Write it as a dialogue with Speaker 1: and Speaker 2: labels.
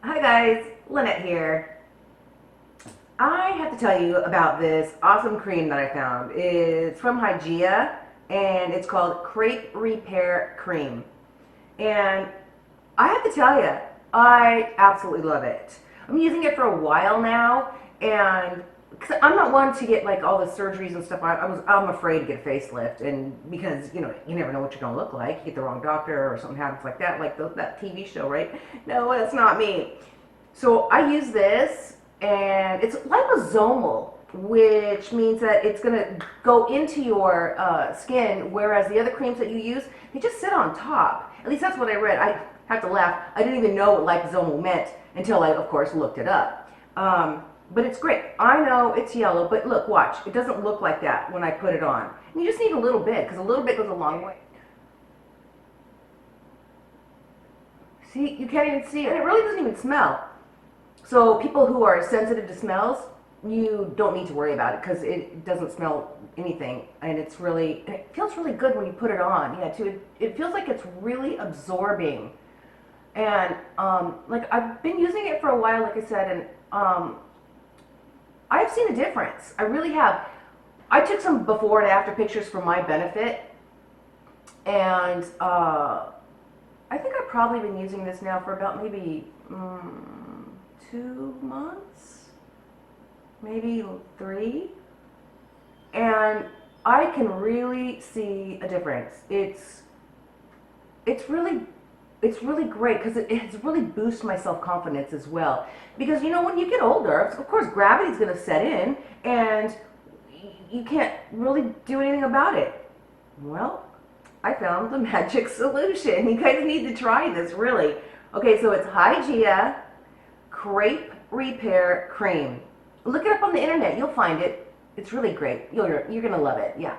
Speaker 1: Hi guys, Lynette here. I have to tell you about this awesome cream that I found. It's from Hygieia and it's called Crepe Repair Cream. And I have to tell you, I absolutely love it. I'm using it for a while now, and cause I'm not one to get like all the surgeries and stuff. I'm afraid to get a facelift, and because you never know what you're gonna look like. You get the wrong doctor or something happens like that, like that TV show, right? No, that's not me. So I use this, and it's liposomal, which means that it's gonna go into your skin, whereas the other creams that you use, they just sit on top. At least that's what I read. I have to laugh. I didn't even know what liposomal meant until I, of course, looked it up. But it's great. I know it's yellow, but look, watch. It doesn't look like that when I put it on. And you just need a little bit, because a little bit goes a long way. See, you can't even see it. And it really doesn't even smell. So people who are sensitive to smells, you don't need to worry about it because it doesn't smell anything, and it feels really good when you put it on. Yeah, too. It feels like it's really absorbing, and like I've been using it for a while, like I said, and I've seen a difference. I really have. I took some before and after pictures for my benefit, and I think I've probably been using this now for about maybe 2 months, maybe 3, and I can really see a difference. It's really great because it has really boosted my self-confidence as well. Because when you get older, of course gravity's going to set in, and you can't really do anything about it. Well, I found the magic solution. You guys need to try this, really. Okay, so it's Hygieia Crepe Repair Cream. Look it up on the internet. You'll find it. It's really great. You're going to love it. Yeah.